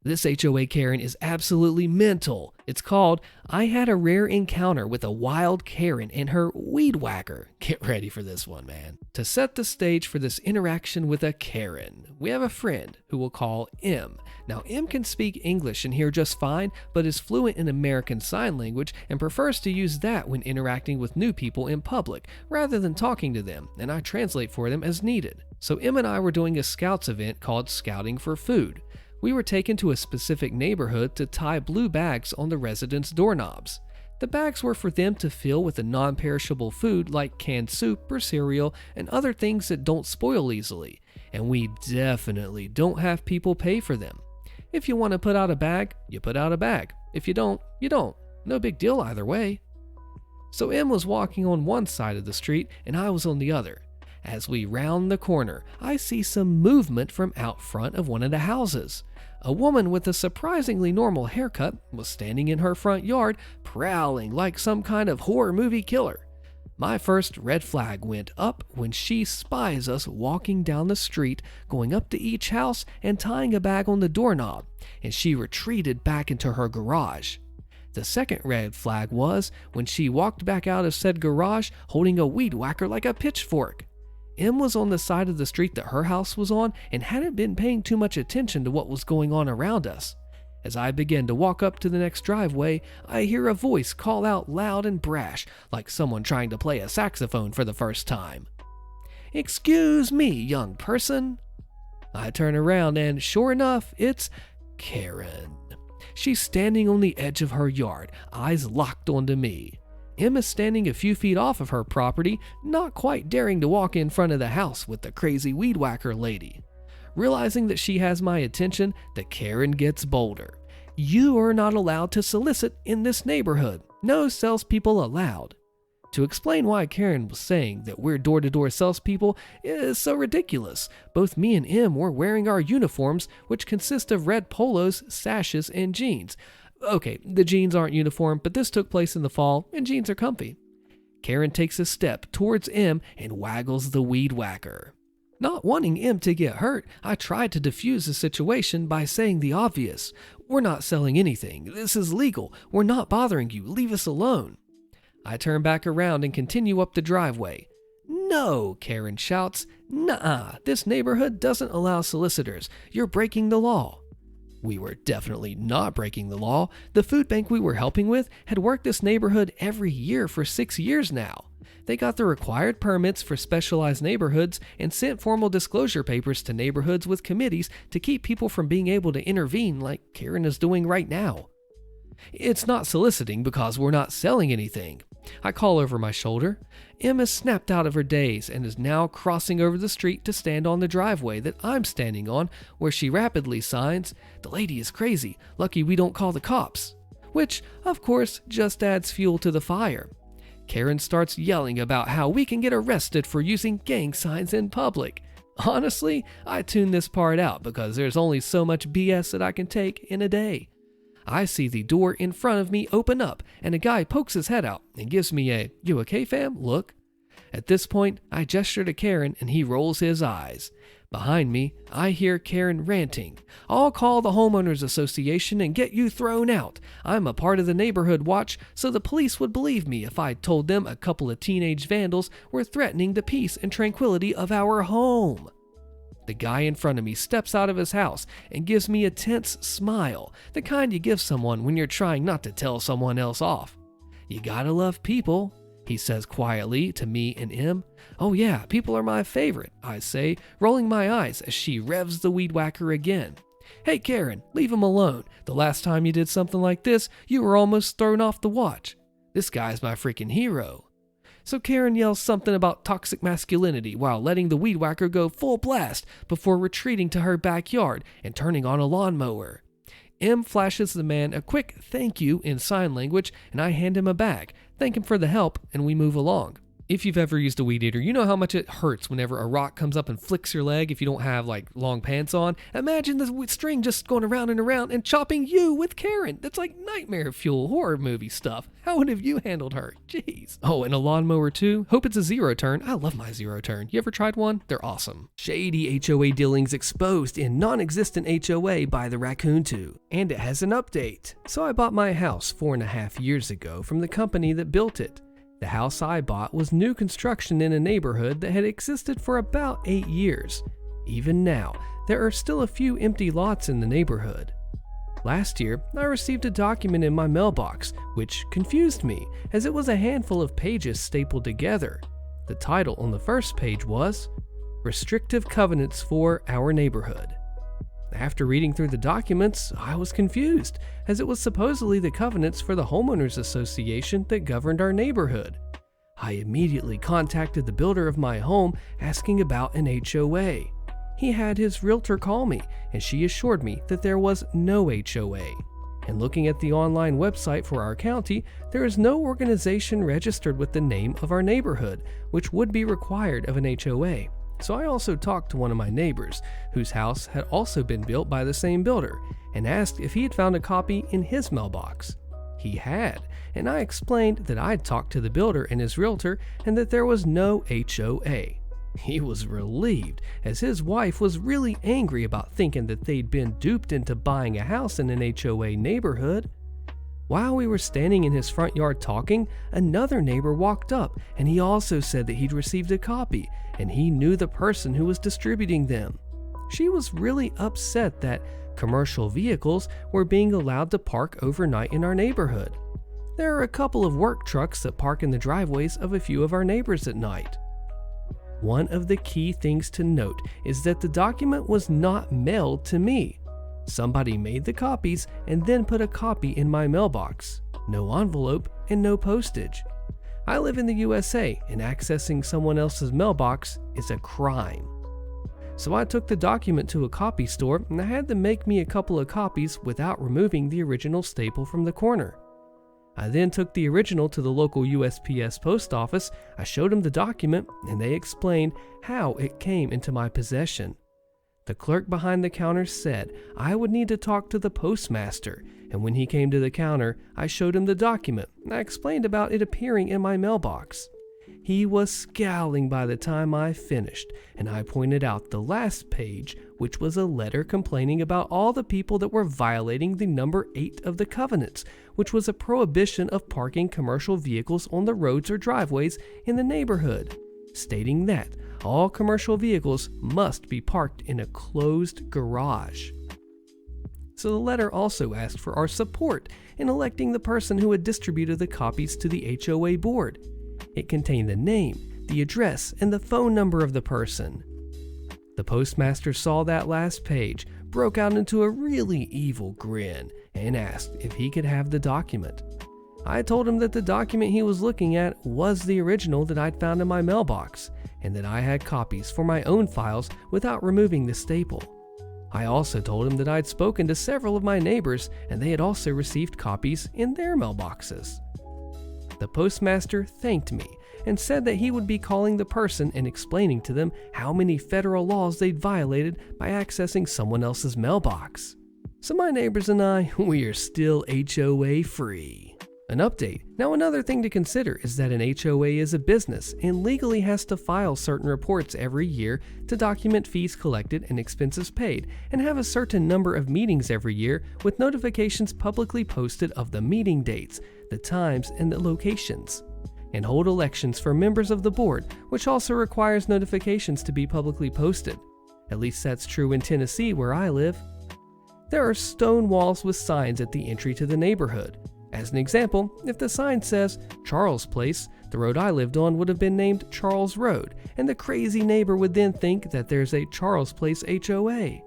This HOA Karen is absolutely mental. It's called I Had a Rare Encounter with a Wild Karen and Her Weed Whacker. Get ready for this one, man. To set the stage for this interaction with a Karen, we have a friend who we'll call M. Now, M can speak English and hear just fine, but is fluent in American Sign Language and prefers to use that when interacting with new people in public, rather than talking to them, and I translate for them as needed. So M and I were doing a Scouts event called Scouting for Food. We were taken to a specific neighborhood to tie blue bags on the residents' doorknobs. The bags were for them to fill with a non-perishable food like canned soup or cereal and other things that don't spoil easily, and we definitely don't have people pay for them. If you want to put out a bag, you put out a bag. If you don't, you don't. No big deal either way. So M was walking on one side of the street and I was on the other. As we round the corner, I see some movement from out front of one of the houses. A woman with a surprisingly normal haircut was standing in her front yard, prowling like some kind of horror movie killer. My first red flag went up when she spies us walking down the street, going up to each house and tying a bag on the doorknob, and she retreated back into her garage. The second red flag was when she walked back out of said garage holding a weed whacker like a pitchfork. M was on the side of the street that her house was on and hadn't been paying too much attention to what was going on around us. As I begin to walk up to the next driveway, I hear a voice call out loud and brash, like someone trying to play a saxophone for the first time. "Excuse me, young person." I turn around and sure enough, it's Karen. She's standing on the edge of her yard, eyes locked onto me. M is standing a few feet off of her property, not quite daring to walk in front of the house with the crazy weed whacker lady. Realizing that she has my attention, the Karen gets bolder. "You are not allowed to solicit in this neighborhood. No salespeople allowed." To explain why Karen was saying that we're door-to-door salespeople is so ridiculous. Both me and M were wearing our uniforms, which consist of red polos, sashes, and jeans. Okay, the jeans aren't uniform, but this took place in the fall, and jeans are comfy. Karen takes a step towards M and waggles the weed whacker. Not wanting M to get hurt, I tried to defuse the situation by saying the obvious. "We're not selling anything. This is legal. We're not bothering you. Leave us alone." I turn back around and continue up the driveway. "No," Karen shouts. "Nuh-uh. This neighborhood doesn't allow solicitors. You're breaking the law." We were definitely not breaking the law. The food bank we were helping with had worked this neighborhood every year for 6 years now. They got the required permits for specialized neighborhoods and sent formal disclosure papers to neighborhoods with committees to keep people from being able to intervene like Karen is doing right now. It's not soliciting because we're not selling anything. I call over my shoulder. M has snapped out of her daze and is now crossing over the street to stand on the driveway that I'm standing on, where she rapidly signs, "The lady is crazy. Lucky we don't call the cops." Which, of course, just adds fuel to the fire. Karen starts yelling about how we can get arrested for using gang signs in public. Honestly, I tune this part out because there's only so much BS that I can take in a day. I see the door in front of me open up, and a guy pokes his head out and gives me a "You okay, fam?" look. At this point, I gesture to Karen and he rolls his eyes. Behind me, I hear Karen ranting. "I'll call the homeowners association and get you thrown out. I'm a part of the neighborhood watch, so the police would believe me if I told them a couple of teenage vandals were threatening the peace and tranquility of our home." The guy in front of me steps out of his house and gives me a tense smile, the kind you give someone when you're trying not to tell someone else off. "You gotta love people," he says quietly to me and M. "Oh yeah, people are my favorite," I say, rolling my eyes as she revs the weed whacker again. "Hey Karen, leave him alone. The last time you did something like this, you were almost thrown off the watch. This guy's my freaking hero." So Karen yells something about toxic masculinity while letting the weed whacker go full blast before retreating to her backyard and turning on a lawnmower. M flashes the man a quick thank you in sign language and I hand him a bag, thank him for the help, and we move along. If you've ever used a weed eater, you know how much it hurts whenever a rock comes up and flicks your leg if you don't have like long pants on. Imagine the string just going around and around and chopping you with Karen. That's like nightmare fuel horror movie stuff. How would have you handled her? Jeez. Oh, and a lawnmower too? Hope it's a zero turn. I love my zero turn. You ever tried one? They're awesome. Shady HOA dealings exposed in non-existent HOA by the Raccoon 2. And it has an update. So I bought my house 4.5 years ago from the company that built it. The house I bought was new construction in a neighborhood that had existed for about 8 years. Even now, there are still a few empty lots in the neighborhood. Last year, I received a document in my mailbox, which confused me, as it was a handful of pages stapled together. The title on the first page was, "Restrictive Covenants for Our Neighborhood." After reading through the documents, I was confused, as it was supposedly the covenants for the homeowners association that governed our neighborhood. I immediately contacted the builder of my home asking about an HOA. He had his realtor call me, and she assured me that there was no HOA. And looking at the online website for our county, there is no organization registered with the name of our neighborhood, which would be required of an HOA. So I also talked to one of my neighbors, whose house had also been built by the same builder, and asked if he had found a copy in his mailbox. He had, and I explained that I'd talked to the builder and his realtor and that there was no HOA. He was relieved, as his wife was really angry about thinking that they'd been duped into buying a house in an HOA neighborhood. While we were standing in his front yard talking, another neighbor walked up, and he also said that he'd received a copy, and he knew the person who was distributing them. She was really upset that commercial vehicles were being allowed to park overnight in our neighborhood. There are a couple of work trucks that park in the driveways of a few of our neighbors at night. One of the key things to note is that the document was not mailed to me. Somebody made the copies and then put a copy in my mailbox. No envelope and no postage. I live in the USA, and accessing someone else's mailbox is a crime. So I took the document to a copy store, and I had them make me a couple of copies without removing the original staple from the corner. I then took the original to the local USPS post office. I showed them the document, and they explained how it came into my possession. The clerk behind the counter said I would need to talk to the postmaster, and when he came to the counter, I showed him the document, and I explained about it appearing in my mailbox. He was scowling by the time I finished, and I pointed out the last page, which was a letter complaining about all the people that were violating the number 8 of the covenants, which was a prohibition of parking commercial vehicles on the roads or driveways in the neighborhood, stating that all commercial vehicles must be parked in a closed garage. So the letter also asked for our support in electing the person who had distributed the copies to the HOA board. It contained the name, the address, and the phone number of the person. The postmaster saw that last page, broke out into a really evil grin, and asked if he could have the document. I told him that the document he was looking at was the original that I'd found in my mailbox, and that I had copies for my own files without removing the staple. I also told him that I'd spoken to several of my neighbors, and they had also received copies in their mailboxes. The postmaster thanked me and said that he would be calling the person and explaining to them how many federal laws they'd violated by accessing someone else's mailbox. So my neighbors and I, we are still HOA free. An update. Now another thing to consider is that an HOA is a business and legally has to file certain reports every year to document fees collected and expenses paid, and have a certain number of meetings every year with notifications publicly posted of the meeting dates, the times, and the locations, and hold elections for members of the board, which also requires notifications to be publicly posted. At least that's true in Tennessee where I live. There are stone walls with signs at the entry to the neighborhood. As an example, if the sign says Charles Place, the road I lived on would have been named Charles Road, and the crazy neighbor would then think that there's a Charles Place HOA.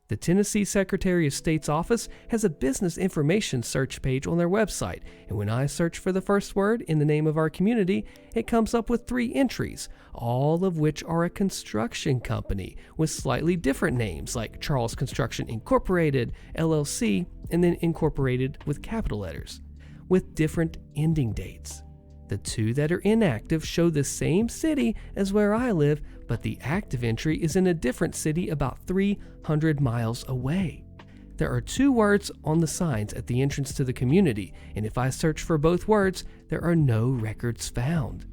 The Tennessee Secretary of State's office has a business information search page on their website, and when I search for the first word in the name of our community, it comes up with 3 entries, all of which are a construction company with slightly different names like Charles Construction Incorporated, LLC, and then Incorporated with capital letters, with different ending dates. The two that are inactive show the same city as where I live, but the active entry is in a different city about 300 miles away. There are 2 words on the signs at the entrance to the community, and if I search for both words, there are no records found.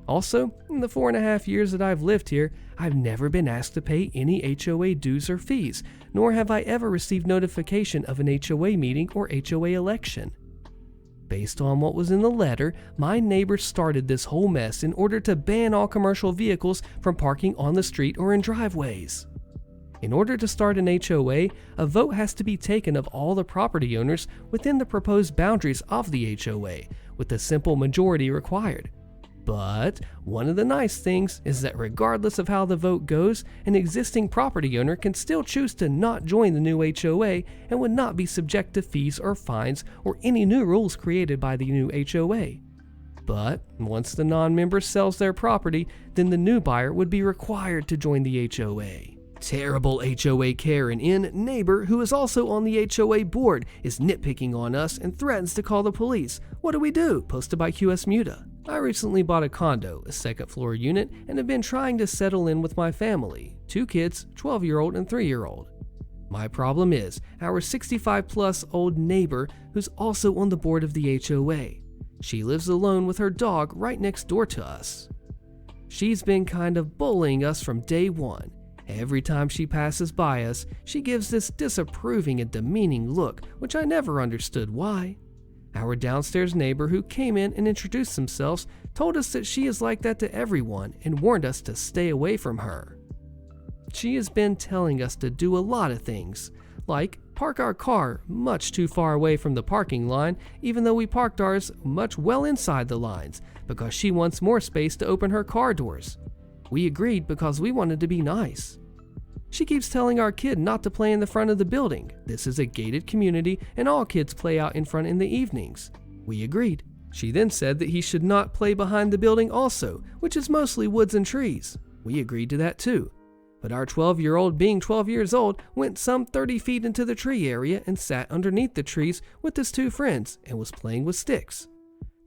Also, in the 4.5 years that I've lived here, I've never been asked to pay any HOA dues or fees, nor have I ever received notification of an HOA meeting or HOA election. Based on what was in the letter, my neighbors started this whole mess in order to ban all commercial vehicles from parking on the street or in driveways. In order to start an HOA, a vote has to be taken of all the property owners within the proposed boundaries of the HOA, with a simple majority required. But one of the nice things is that regardless of how the vote goes, an existing property owner can still choose to not join the new HOA and would not be subject to fees or fines or any new rules created by the new HOA. But once the non-member sells their property, then the new buyer would be required to join the HOA. Terrible HOA Karen N, neighbor who is also on the HOA board, is nitpicking on us and threatens to call the police. What do we do? Posted by QS Muta. I recently bought a condo, a second floor unit, and have been trying to settle in with my family, 2 kids, 12-year-old and 3-year-old. My problem is our 65-plus old neighbor who's also on the board of the HOA. She lives alone with her dog right next door to us. She's been kind of bullying us from day one. Every time she passes by us, she gives this disapproving and demeaning look, which I never understood why. Our downstairs neighbor who came in and introduced themselves told us that she is like that to everyone and warned us to stay away from her. She has been telling us to do a lot of things, like park our car much too far away from the parking line, even though we parked ours much well inside the lines, because she wants more space to open her car doors. We agreed because we wanted to be nice. She keeps telling our kid not to play in the front of the building. This is a gated community and all kids play out in front in the evenings. We agreed. She then said that he should not play behind the building also, which is mostly woods and trees. We agreed to that too. But our 12-year-old, being 12 years old, went some 30 feet into the tree area and sat underneath the trees with his 2 friends and was playing with sticks.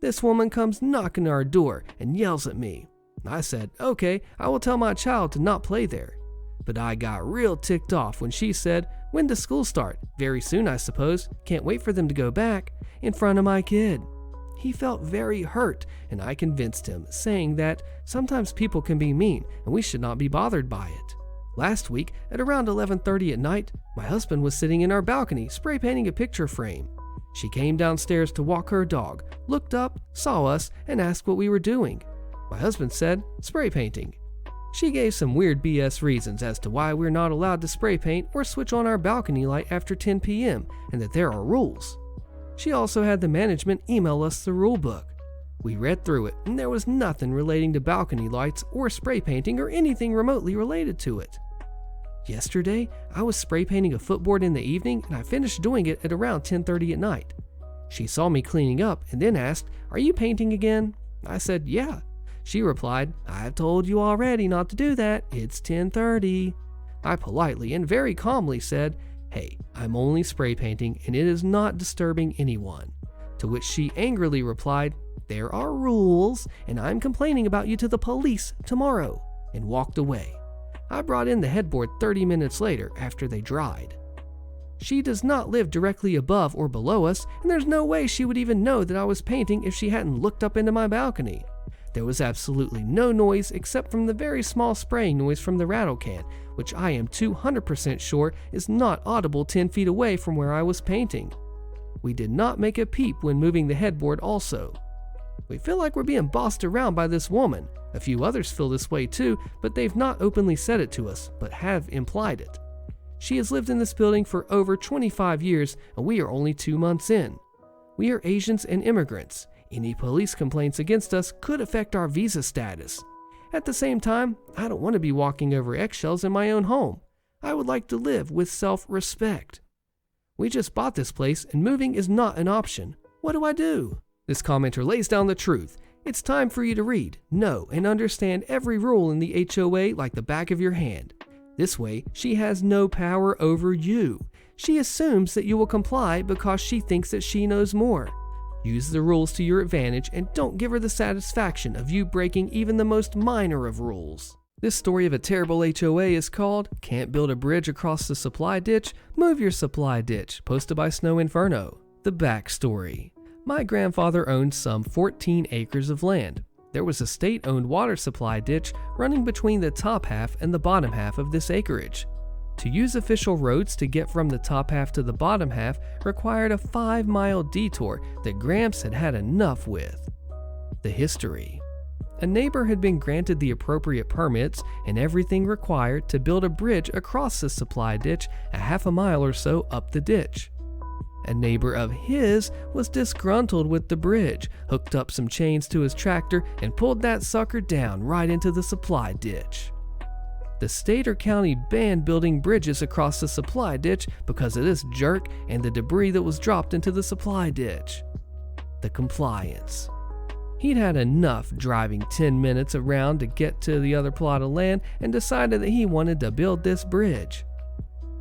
This woman comes knocking on our door and yells at me. I said, okay, I will tell my child to not play there. But I got real ticked off when she said, when does school start? Very soon, I suppose. Can't wait for them to go back. In front of my kid. He felt very hurt, and I convinced him, saying that sometimes people can be mean and we should not be bothered by it. Last week, at around 11:30 at night, my husband was sitting in our balcony spray painting a picture frame. She came downstairs to walk her dog, looked up, saw us, and asked what we were doing. My husband said, spray painting. She gave some weird BS reasons as to why we're not allowed to spray paint or switch on our balcony light after 10 p.m. and that there are rules. She also had the management email us the rule book. We read through it and there was nothing relating to balcony lights or spray painting or anything remotely related to it. Yesterday, I was spray painting a footboard in the evening and I finished doing it at around 10:30 at night. She saw me cleaning up and then asked, "Are you painting again?" I said, "Yeah." She replied, "I've told you already not to do that. It's 10:30. I politely and very calmly said, "Hey, I'm only spray painting and it is not disturbing anyone." To which she angrily replied, "There are rules and I'm complaining about you to the police tomorrow," and walked away. I brought in the headboard 30 minutes later after they dried. She does not live directly above or below us, and there's no way she would even know that I was painting if she hadn't looked up into my balcony. There was absolutely no noise except from the very small spraying noise from the rattle can, which I am 200% sure is not audible 10 feet away from where I was painting. We did not make a peep when moving the headboard also. We feel like we're being bossed around by this woman. A few others feel this way too, but they've not openly said it to us, but have implied it. She has lived in this building for over 25 years, and we are only 2 months in. We are Asians and immigrants. Any police complaints against us could affect our visa status. At the same time, I don't want to be walking over eggshells in my own home. I would like to live with self-respect. We just bought this place and moving is not an option. What do I do? This commenter lays down the truth. It's time for you to read, know, and understand every rule in the HOA like the back of your hand. This way, she has no power over you. She assumes that you will comply because she thinks that she knows more. Use the rules to your advantage and don't give her the satisfaction of you breaking even the most minor of rules. This story of a terrible HOA is called Can't Build a Bridge Across the Supply Ditch, Move Your Supply Ditch, posted by Snow Inferno. The backstory. My grandfather owned some 14 acres of land. There was a state-owned water supply ditch running between the top half and the bottom half of this acreage. To use official roads to get from the top half to the bottom half required a 5-mile detour that Gramps had had enough with. The history. A neighbor had been granted the appropriate permits and everything required to build a bridge across the supply ditch a half a mile or so up the ditch. A neighbor of his was disgruntled with the bridge, hooked up some chains to his tractor, and pulled that sucker down right into the supply ditch. The state or county banned building bridges across the supply ditch because of this jerk and the debris that was dropped into the supply ditch. The compliance. He'd had enough driving 10 minutes around to get to the other plot of land and decided that he wanted to build this bridge.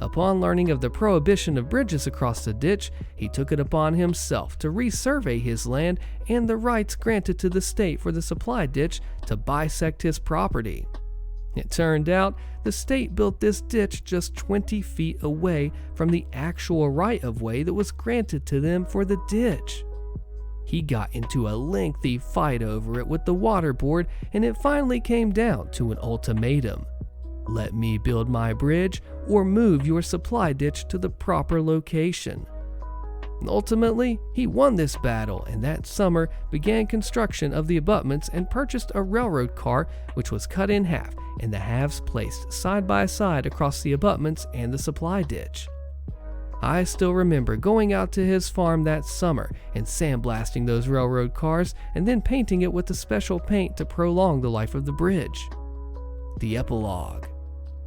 Upon learning of the prohibition of bridges across the ditch, he took it upon himself to resurvey his land and the rights granted to the state for the supply ditch to bisect his property. It turned out the state built this ditch just 20 feet away from the actual right-of-way that was granted to them for the ditch. He got into a lengthy fight over it with the water board, and it finally came down to an ultimatum. Let me build my bridge or move your supply ditch to the proper location. Ultimately, he won this battle, and that summer began construction of the abutments and purchased a railroad car which was cut in half and the halves placed side by side across the abutments and the supply ditch. I still remember going out to his farm that summer and sandblasting those railroad cars and then painting it with a special paint to prolong the life of the bridge. The epilogue.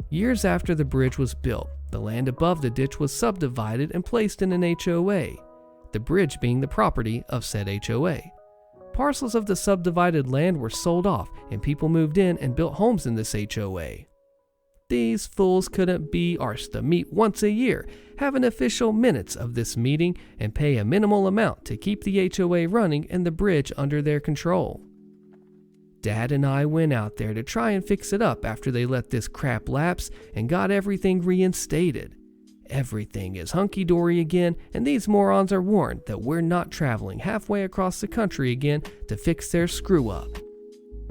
Years after the bridge was built, the land above the ditch was subdivided and placed in an HOA, the bridge being the property of said HOA. Parcels of the subdivided land were sold off and people moved in and built homes in this HOA. These fools couldn't be arsed to meet once a year, have an official minutes of this meeting, and pay a minimal amount to keep the HOA running and the bridge under their control. Dad and I went out there to try and fix it up after they let this crap lapse and got everything reinstated. Everything is hunky-dory again, and these morons are warned that we're not traveling halfway across the country again to fix their screw-up.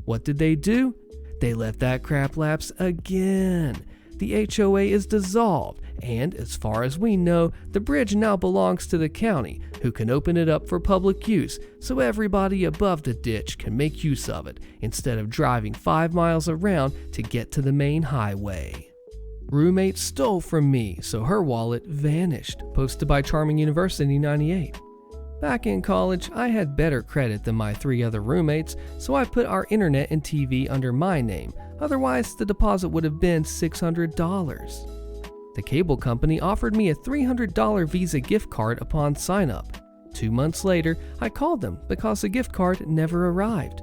What did they do? They let that crap lapse again. The HOA is dissolved, and as far as we know, the bridge now belongs to the county, who can open it up for public use so everybody above the ditch can make use of it instead of driving 5 miles around to get to the main highway. Roommate stole from me, so her wallet vanished, posted by Charming University 98. Back in college, I had better credit than my 3 other roommates, so I put our internet and TV under my name, otherwise the deposit would have been $600. The cable company offered me a $300 Visa gift card upon sign-up. 2 months later, I called them because the gift card never arrived.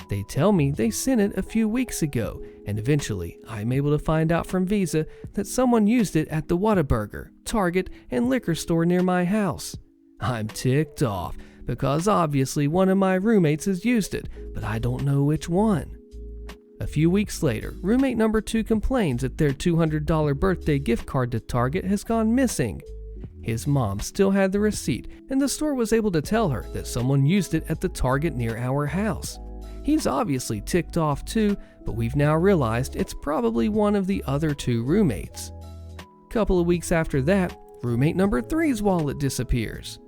They tell me they sent it a few weeks ago, and eventually I'm able to find out from Visa that someone used it at the Whataburger, Target, and liquor store near my house. I'm ticked off because obviously one of my roommates has used it, but I don't know which one. A few weeks later, roommate number 2 complains that their $200 birthday gift card to Target has gone missing. His mom still had the receipt, and the store was able to tell her that someone used it at the Target near our house. He's obviously ticked off too, but we've now realized it's probably one of the other 2 roommates. Couple of weeks after that, roommate number 3's wallet disappears.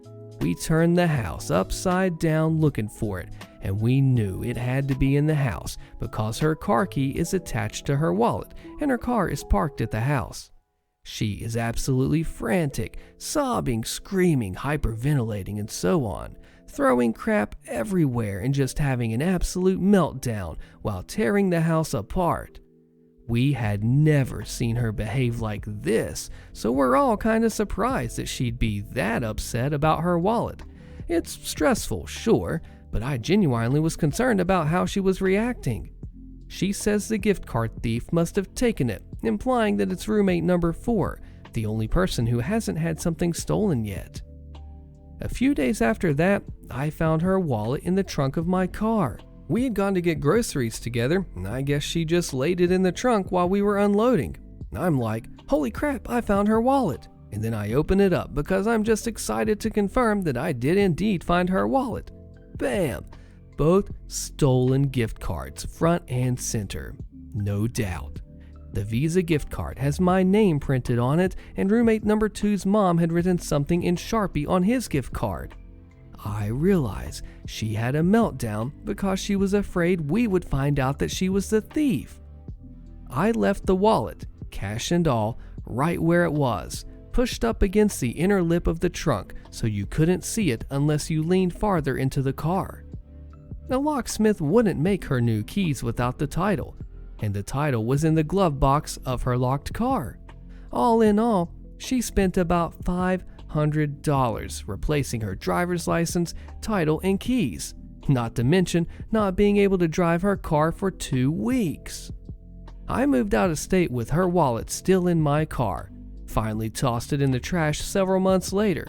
We turned the house upside down looking for it, and we knew it had to be in the house because her car key is attached to her wallet and her car is parked at the house. She is absolutely frantic, sobbing, screaming, hyperventilating, and so on, throwing crap everywhere and just having an absolute meltdown while tearing the house apart. We had never seen her behave like this, so we're all kind of surprised that she'd be that upset about her wallet. It's stressful, sure, but I genuinely was concerned about how she was reacting. She says the gift card thief must have taken it, implying that it's roommate number 4, the only person who hasn't had something stolen yet. A few days after that, I found her wallet in the trunk of my car. We had gone to get groceries together, and I guess she just laid it in the trunk while we were unloading. I'm like, holy crap, I found her wallet. And then I open it up because I'm just excited to confirm that I did indeed find her wallet. Bam! Both stolen gift cards, front and center. No doubt. The Visa gift card has my name printed on it, and roommate number 2's mom had written something in Sharpie on his gift card. I realize she had a meltdown because she was afraid we would find out that she was the thief. I left the wallet, cash and all, right where it was, pushed up against the inner lip of the trunk so you couldn't see it unless you leaned farther into the car. The locksmith wouldn't make her new keys without the title, and the title was in the glove box of her locked car. All in all, she spent about $500 replacing her driver's license, title, and keys, not to mention not being able to drive her car for 2 weeks. I moved out of state with her wallet still in my car, finally tossed it in the trash several months later.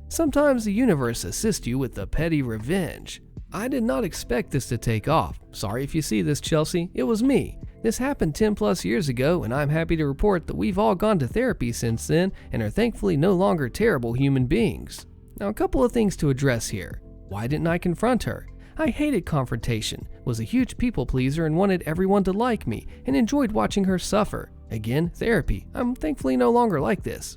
Sometimes the universe assists you with a petty revenge. I did not expect this to take off. Sorry if you see this, Chelsea. It was me. This happened 10 plus years ago, and I'm happy to report that we've all gone to therapy since then and are thankfully no longer terrible human beings. Now, a couple of things to address here. Why didn't I confront her? I hated confrontation, was a huge people pleaser, and wanted everyone to like me, and enjoyed watching her suffer. Again, therapy. I'm thankfully no longer like this.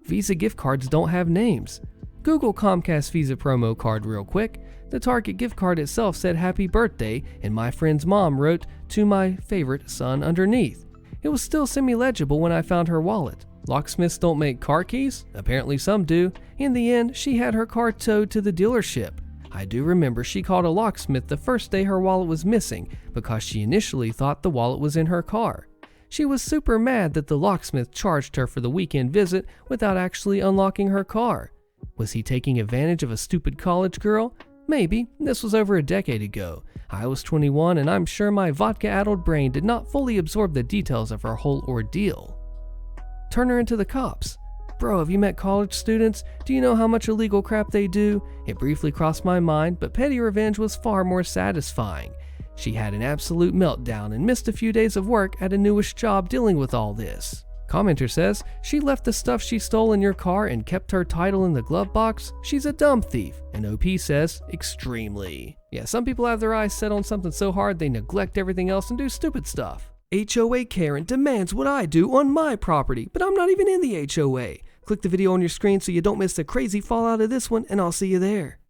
Visa gift cards don't have names. Google Comcast Visa promo card real quick. The Target gift card itself said happy birthday, and my friend's mom wrote to my favorite son underneath. It was still semi-legible when I found her wallet. Locksmiths don't make car keys? Apparently some do. In the end, she had her car towed to the dealership. I do remember she called a locksmith the first day her wallet was missing because she initially thought the wallet was in her car. She was super mad that the locksmith charged her for the weekend visit without actually unlocking her car. Was he taking advantage of a stupid college girl? Maybe. This was over a decade ago. I was 21, and I'm sure my vodka-addled brain did not fully absorb the details of her whole ordeal. Turn her into the cops. Bro, have you met college students? Do you know how much illegal crap they do? It briefly crossed my mind, but petty revenge was far more satisfying. She had an absolute meltdown and missed a few days of work at a newish job dealing with all this. Commenter says, she left the stuff she stole in your car and kept her title in the glove box? She's a dumb thief. And OP says, extremely. Yeah, some people have their eyes set on something so hard they neglect everything else and do stupid stuff. HOA Karen demands what I do on my property, but I'm not even in the HOA. Click the video on your screen so you don't miss the crazy fallout of this one, and I'll see you there.